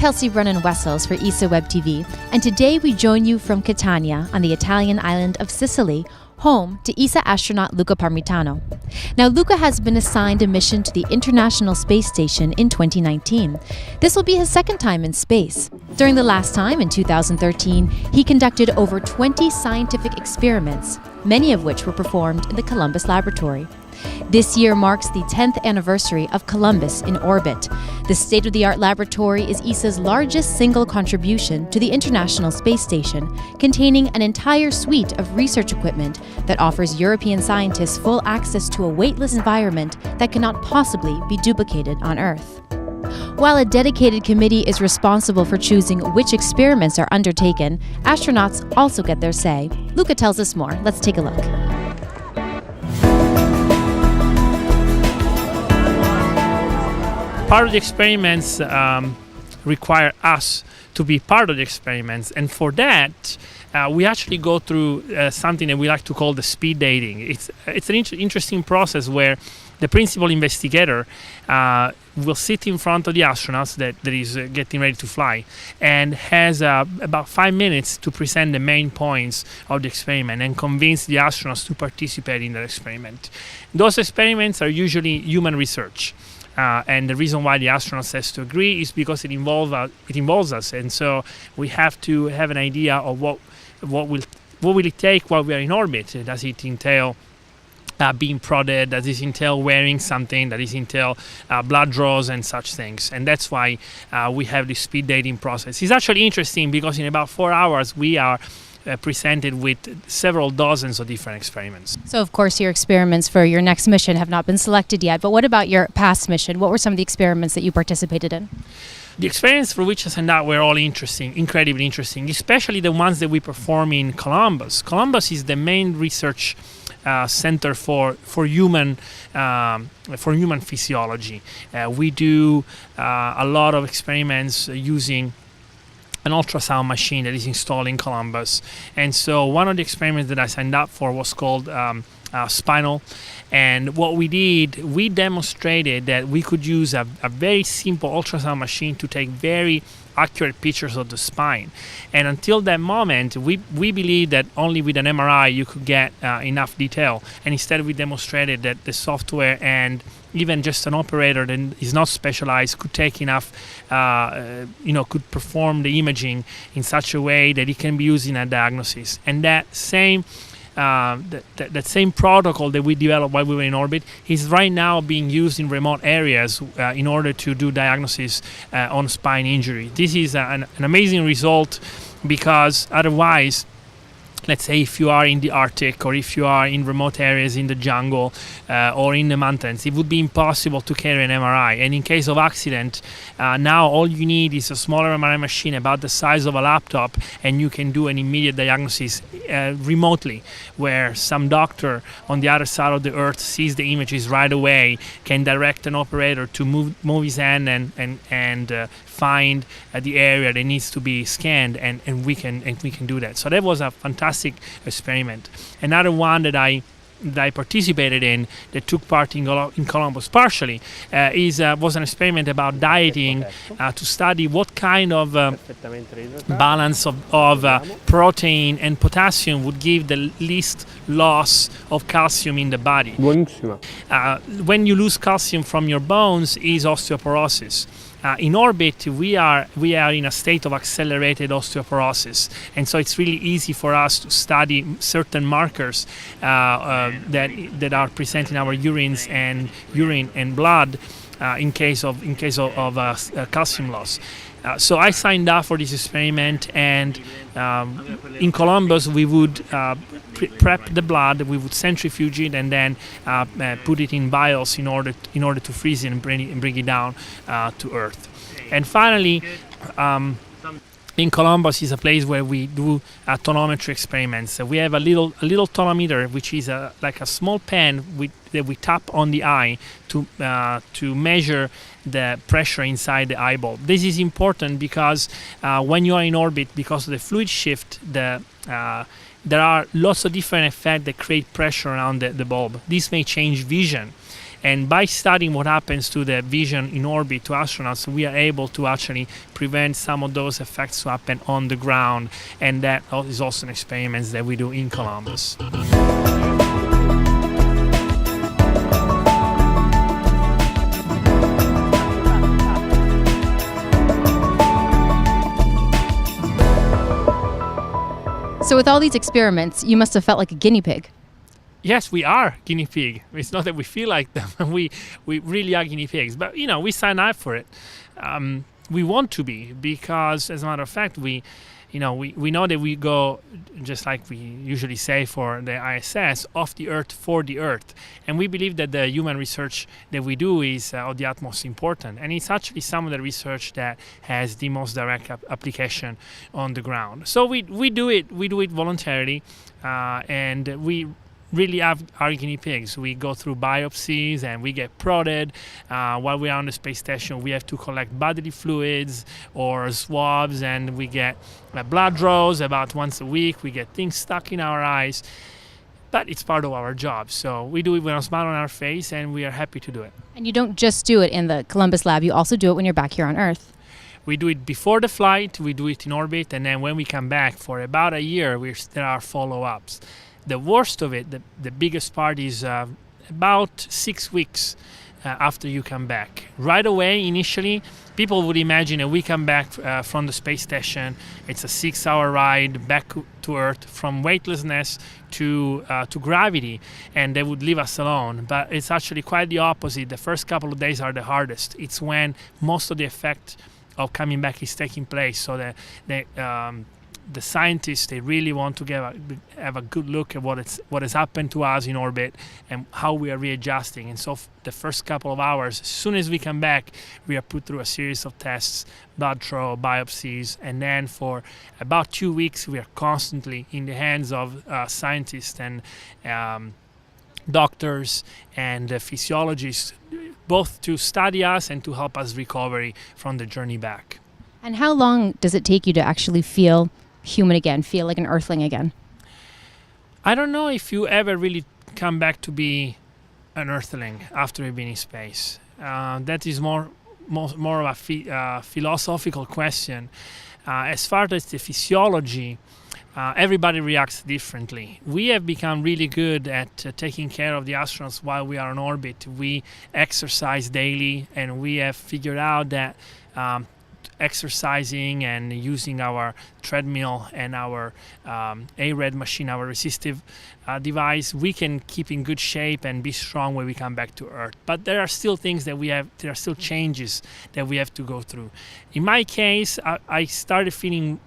Kelsey Brennan-Wessels for ESA Web TV, and today we join you from Catania on the Italian island of Sicily, home to ESA astronaut Luca Parmitano. Now, Luca has been assigned a mission to the International Space Station in 2019. This will be his second time in space. During the last time, in 2013, he conducted over 20 scientific experiments, many of which were performed in the Columbus Laboratory. This year marks the 10th anniversary of Columbus in orbit. The state-of-the-art laboratory is ESA's largest single contribution to the International Space Station, containing an entire suite of research equipment that offers European scientists full access to a weightless environment that cannot possibly be duplicated on Earth. While a dedicated committee is responsible for choosing which experiments are undertaken, astronauts also get their say. Luca tells us more. Let's take a look. Part of the experiments require us to be part of the experiments, and for that we actually go through something that we like to call the speed dating. It's an interesting process where the principal investigator will sit in front of the astronauts that is getting ready to fly and has about 5 minutes to present the main points of the experiment and convince the astronauts to participate in the experiment. Those experiments are usually human research. And the reason why the astronauts has to agree is because it involves us, and so we have to have an idea of what will it take while we are in orbit. Does it entail being prodded? Does it entail wearing something? Does it entail blood draws and such things? And that's why we have this speed dating process. It's actually interesting because in about 4 hours we are presented with several dozens of different experiments. So, of course, your experiments for your next mission have not been selected yet, but what about your past mission? What were some of the experiments that you participated in? The experiments for which I signed up were all interesting, incredibly interesting, especially the ones that we perform in Columbus. Columbus is the main research center for human physiology. We do a lot of experiments using an ultrasound machine that is installed in Columbus. And so one of the experiments that I signed up for was called spinal. And what we did, we demonstrated that we could use a very simple ultrasound machine to take very accurate pictures of the spine. And until that moment, we believed that only with an MRI you could get enough detail. And instead we demonstrated that the software and even just an operator that is not specialized could take enough, could perform the imaging in such a way that it can be used in a diagnosis. And that same that same protocol that we developed while we were in orbit is right now being used in remote areas in order to do diagnosis on spine injury. This is an amazing result because otherwise, let's say if you are in the Arctic or if you are in remote areas in the jungle or in the mountains, it would be impossible to carry an MRI. And in case of accident, now all you need is a smaller MRI machine about the size of a laptop, and you can do an immediate diagnosis remotely, where some doctor on the other side of the earth sees the images right away, can direct an operator to move his hand and find the area that needs to be scanned, and we can do that. So that was a fantastic experiment. Another one that I participated in, that took part in Columbus partially, was an experiment about dieting to study what kind of balance of protein and potassium would give the least loss of calcium in the body. When you lose calcium from your bones is osteoporosis. In orbit, we are in a state of accelerated osteoporosis, and so it's really easy for us to study certain markers that are present in our urine and blood in case of calcium loss. So I signed up for this experiment, and in Columbus we would prep the blood, we would centrifuge it, and then put it in vials in order to freeze it and bring it down to Earth. And finally, in Columbus is a place where we do tonometry experiments. We have a little tonometer, which is like a small pen that we tap on the eye to measure the pressure inside the eyeball. This is important because when you are in orbit, because of the fluid shift, there are lots of different effects that create pressure around the bulb. This may change vision. And by studying what happens to the vision in orbit to astronauts, we are able to actually prevent some of those effects to happen on the ground. And that is also an experiment that we do in Columbus. So with all these experiments, you must have felt like a guinea pig. Yes, we are guinea pig. It's not that we feel like them. We really are guinea pigs. But, we sign up for it. We want to be because, as a matter of fact, we know that we go, just like we usually say for the ISS, off the Earth for the Earth. And we believe that the human research that we do is of the utmost important. And it's actually some of the research that has the most direct application on the ground. So we do it voluntarily, and we really have our guinea pigs. We go through biopsies and we get prodded. While we are on the space station, we have to collect bodily fluids or swabs, and we get blood draws about once a week. We get things stuck in our eyes, but it's part of our job. So we do it with a smile on our face, and we are happy to do it. And you don't just do it in the Columbus lab, you also do it when you're back here on Earth. We do it before the flight, we do it in orbit, and then when we come back for about a year, there are follow-ups. The worst of it, the biggest part is about 6 weeks after you come back. Right away, initially, people would imagine that we come back from the space station. It's a 6-hour ride back to Earth from weightlessness to gravity, and they would leave us alone. But it's actually quite the opposite. The first couple of days are the hardest. It's when most of the effect of coming back is taking place. So the scientists, they really want to have a good look at what has happened to us in orbit and how we are readjusting. And so the first couple of hours, as soon as we come back, we are put through a series of tests, blood draw, biopsies, and then for about 2 weeks, we are constantly in the hands of scientists and doctors and physiologists, both to study us and to help us recover from the journey back. And how long does it take you to actually feel human again, feel like an earthling again? I don't know if you ever really come back to be an earthling after you've been in space. That is more of a philosophical question. As far as the physiology, everybody reacts differently. We have become really good at taking care of the astronauts while we are on orbit. We exercise daily, and we have figured out that exercising and using our treadmill and our ARED machine, our resistive device, we can keep in good shape and be strong when we come back to Earth. But there are still things that there are still changes that we have to go through. In my case, I started feeling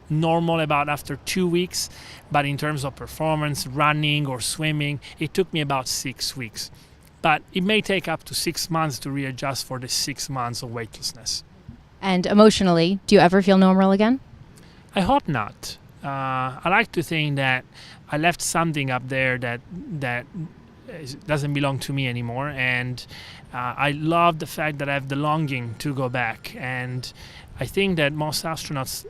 normal about after 2 weeks, but in terms of performance, running or swimming, it took me about 6 weeks. But it may take up to 6 months to readjust for the 6 months of weightlessness. And emotionally, do you ever feel normal again? I hope not. I like to think that I left something up there that doesn't belong to me anymore, and I love the fact that I have the longing to go back. And I think that most astronauts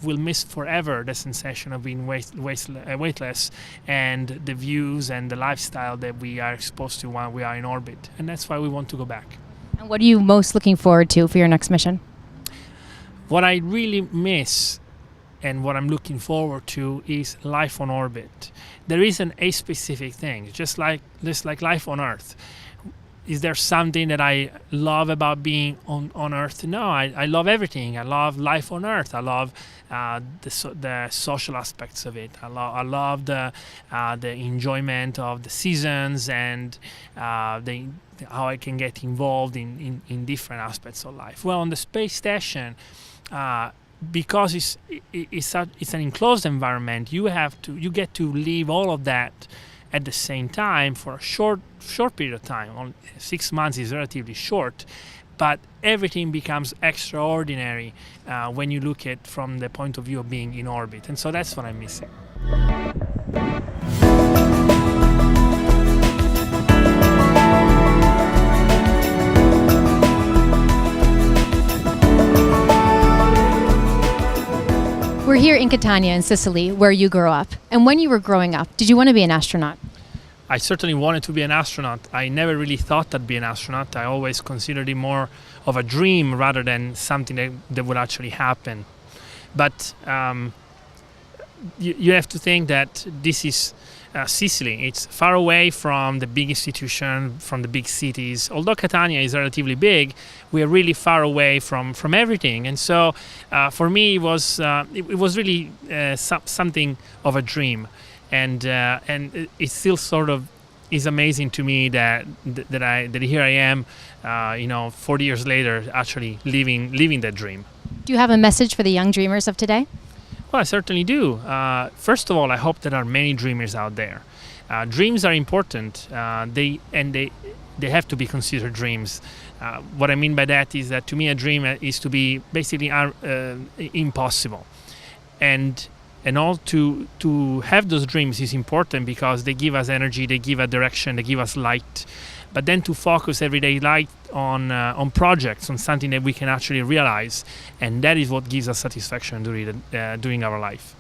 will miss forever the sensation of being weightless and the views and the lifestyle that we are exposed to while we are in orbit. And that's why we want to go back. And what are you most looking forward to for your next mission? What I really miss and what I'm looking forward to is life on orbit. There isn't a specific thing, just like life on Earth. Is there something that I love about being on Earth? No, I love everything. I love life on Earth. I love the social aspects of it. I love the enjoyment of the seasons and how I can get involved in different aspects of life. Well, on the space station, because it's an enclosed environment, you get to live all of that at the same time for a short period of time. Only 6 months is relatively short, but everything becomes extraordinary when you look at from the point of view of being in orbit, and so that's what I'm missing. We're here in Catania in Sicily, where you grew up. And when you were growing up, did you want to be an astronaut? I certainly wanted to be an astronaut. I never really thought I'd be an astronaut. I always considered it more of a dream rather than something that would actually happen. But you have to think that this is Sicily. It's far away from the big institution, from the big cities. Although Catania is relatively big, we are really far away from everything. And so for me, it was really something of a dream. And it still sort of is amazing to me that here I am, 40 years later, actually living that dream. Do you have a message for the young dreamers of today? Well, I certainly do. First of all, I hope there are many dreamers out there. Dreams are important. They have to be considered dreams. What I mean by that is that to me a dream is to be basically impossible, and all to have those dreams is important because they give us energy, they give us direction, they give us light. But then to focus everyday light on projects, on something that we can actually realize, and that is what gives us satisfaction during our life.